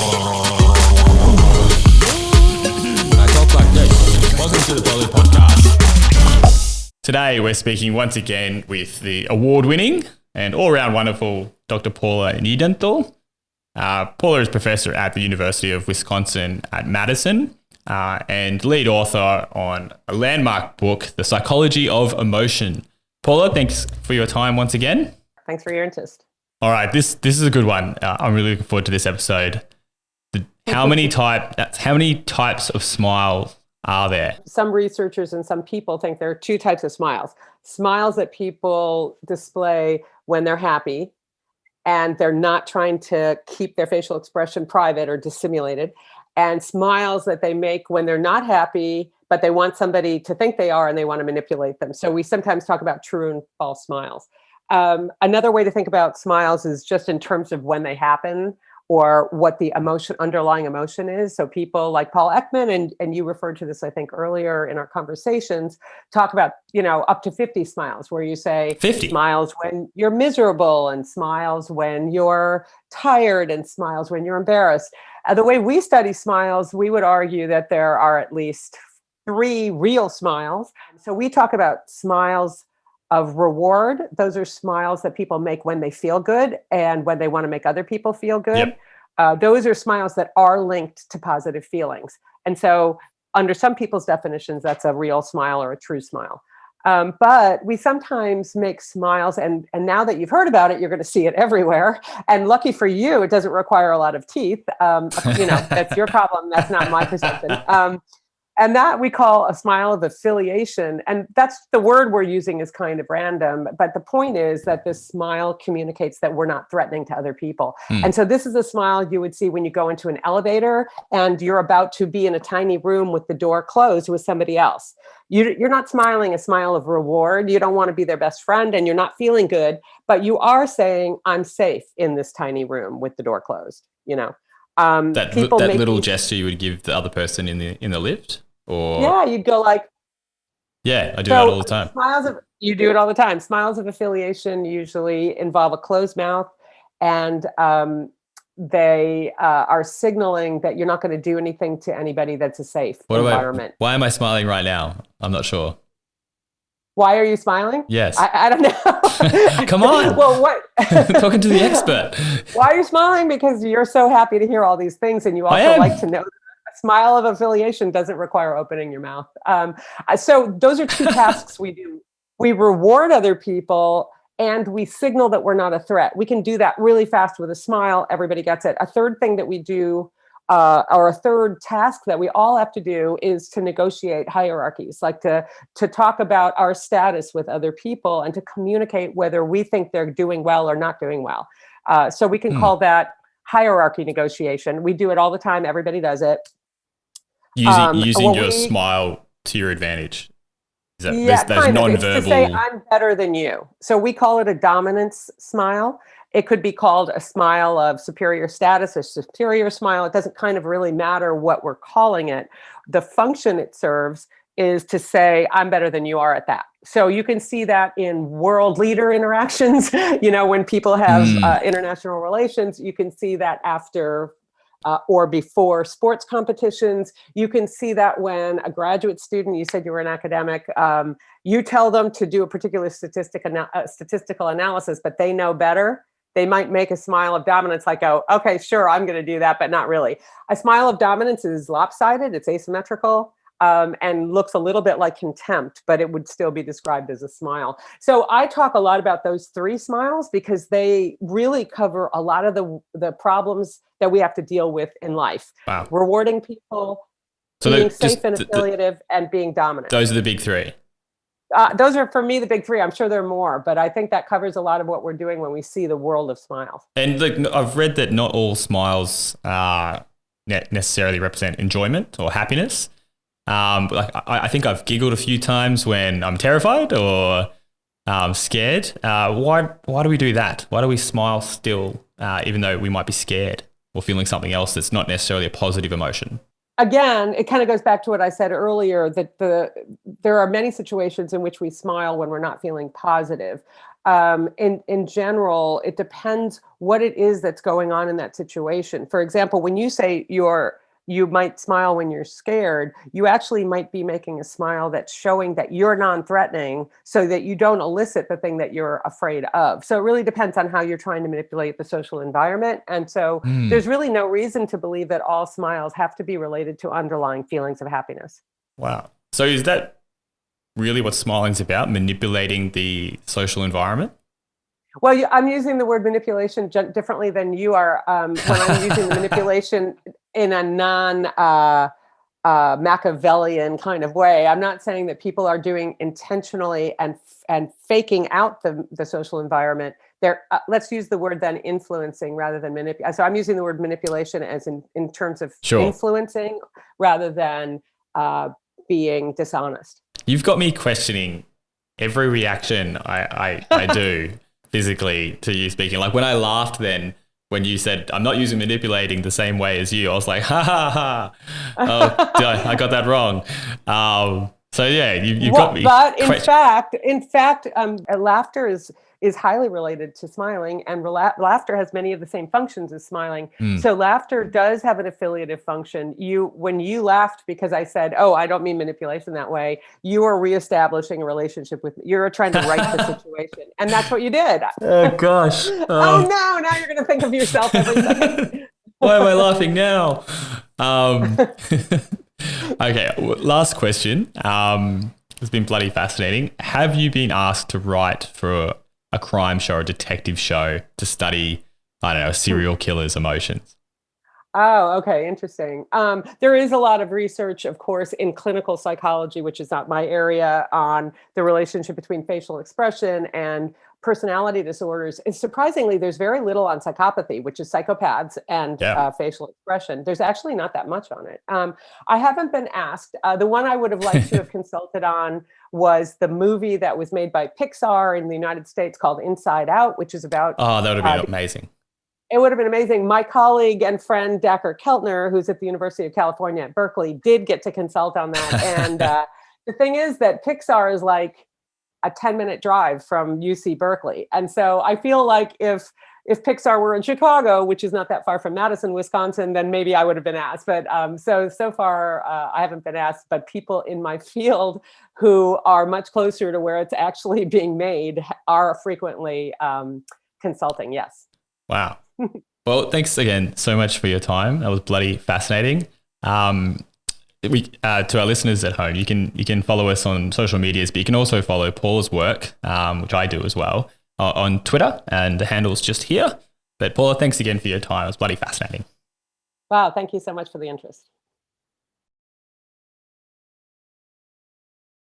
I talk like this. Welcome to the Pearlii Podcast. Today we're speaking once again with the award-winning and all-round wonderful Dr. Paula Niedenthal. Paula is professor at the University of Wisconsin-Madison and lead author on a landmark book, The Psychology of Emotion. Paula, thanks for your time once again. Thanks for your interest. All right, this is a good one. I'm really looking forward to this episode. How many types of smiles are there? Some researchers and some people think there are two types of smiles. Smiles that people display when they're happy and they're not trying to keep their facial expression private or dissimulated, and smiles that they make when they're not happy, but they want somebody to think they are and they want to manipulate them. So we sometimes talk about true and false smiles. Another way to think about smiles is just in terms of when they happen or what the underlying emotion is. So people like Paul Ekman, and you referred to this, I think, earlier in our conversations, talk about, up to 50 smiles, where you say 50 smiles when you're miserable and smiles when you're tired and smiles when you're embarrassed. The way we study smiles, we would argue that there are at least 3 real smiles. So we talk about smiles of reward. Those are smiles that people make when they feel good and when they want to make other people feel good. Yep. Those are smiles that are linked to positive feelings. And so under some people's definitions, that's a real smile or a true smile. But we sometimes make smiles, and now that you've heard about it, you're going to see it everywhere. And lucky for you, it doesn't require a lot of teeth. That's your problem. That's not my perception. And that we call a smile of affiliation. And that's the word we're using is kind of random. But the point is that this smile communicates that we're not threatening to other people. And so this is a smile you would see when you go into an elevator and you're about to be in a tiny room with the door closed with somebody else. You're not smiling a smile of reward. You don't want to be their best friend and you're not feeling good, but you are saying, I'm safe in this tiny room with the door closed, That little gesture you would give the other person in the lift? Or yeah, you'd go like, yeah, I do that all the time. You do it all the time. Smiles of affiliation usually involve a closed mouth, and they are signaling that you're not going to do anything to anybody that's a safe environment. Why am I smiling right now? I'm not sure. Why are you smiling? Yes. I don't know. Come on. Well, what? Talking to the expert. Why are you smiling? Because you're so happy to hear all these things, and you also like to know that a smile of affiliation doesn't require opening your mouth. So those are 2 tasks we do. We reward other people, and we signal that we're not a threat. We can do that really fast with a smile. Everybody gets it. A third thing that we do, or a third task that we all have to do, is to negotiate hierarchies, like to talk about our status with other people and to communicate whether we think they're doing well or not doing well. So we can call that hierarchy negotiation. We do it all the time. Everybody does it. Using your smile to your advantage. There's nonverbal. It's to say, I'm better than you. So we call it a dominance smile. It could be called a smile of superior status, a superior smile. It doesn't kind of really matter what we're calling it. The function it serves is to say, I'm better than you are at that. So you can see that in world leader interactions. When people have international relations, you can see that after or before sports competitions. You can see that when a graduate student, you said you were an academic, you tell them to do a particular statistical analysis, but they know better. They might make a smile of dominance, like, oh, okay, sure, I'm going to do that, but not really. A smile of dominance is lopsided, it's asymmetrical, and looks a little bit like contempt, but it would still be described as a smile. So I talk a lot about those 3 smiles because they really cover a lot of the problems that we have to deal with in life. Wow. Rewarding people, being safe and affiliative, and being dominant. Those are the big 3. Those are, for me, the big 3. I'm sure there are more, but I think that covers a lot of what we're doing when we see the world of smiles. And I've read that not all smiles necessarily represent enjoyment or happiness. I think I've giggled a few times when I'm terrified or scared. Why do we do that? Why do we smile still, even though we might be scared or feeling something else that's not necessarily a positive emotion? Again, it kind of goes back to what I said earlier, that there are many situations in which we smile when we're not feeling positive. in general, it depends what it is that's going on in that situation. For example, when you say you might smile when you're scared, you actually might be making a smile that's showing that you're non-threatening so that you don't elicit the thing that you're afraid of. So it really depends on how you're trying to manipulate the social environment. And so there's really no reason to believe that all smiles have to be related to underlying feelings of happiness. Wow. So is that really what smiling's about, manipulating the social environment? Well, I'm using the word manipulation differently than you are when I'm using the manipulation in a Machiavellian kind of way. I'm not saying that people are doing intentionally and faking out the social environment. They're let's use the word then influencing rather than manipulating. So I'm using the word manipulation as in terms of influencing rather than being dishonest. You've got me questioning every reaction I do physically to you speaking. Like when I laughed then, when you said, I'm not using manipulating the same way as you, I was like, ha ha ha. Oh, I got that wrong. So yeah, you've got me. But in fact, laughter is highly related to smiling, and laughter has many of the same functions as smiling. So laughter does have an affiliative function. When you laughed because I said, oh, I don't mean manipulation that way, you are reestablishing a relationship with me. You're trying to right the situation. And that's what you did. Oh gosh. Oh no, now you're going to think of yourself every second. Why am I laughing now? Okay, last question. It's been bloody fascinating. Have you been asked to write for a crime show or a detective show to study, I don't know, a serial killer's emotions? Oh, okay. Interesting. There is a lot of research, of course, in clinical psychology, which is not my area, on the relationship between facial expression and personality disorders. And surprisingly, there's very little on psychopathy, which is psychopaths and facial expression. There's actually not that much on it. I haven't been asked. The one I would have liked to have consulted on was the movie that was made by Pixar in the United States called Inside Out, which is about... Oh, that would have been amazing. It would have been amazing. My colleague and friend, Dr. Keltner, who's at the University of California at Berkeley, did get to consult on that. And the thing is that Pixar is like a 10-minute drive from UC Berkeley. And so I feel like if Pixar were in Chicago, which is not that far from Madison, Wisconsin, then maybe I would have been asked. But so far, I haven't been asked. But people in my field who are much closer to where it's actually being made are frequently consulting, yes. Wow. Well, thanks again so much for your time. That was bloody fascinating. To our listeners at home, you can follow us on social medias, but you can also follow Paula's work, which I do as well, on Twitter, and the handle's just here. But Paula, thanks again for your time. It was bloody fascinating. Wow, thank you so much for the interest.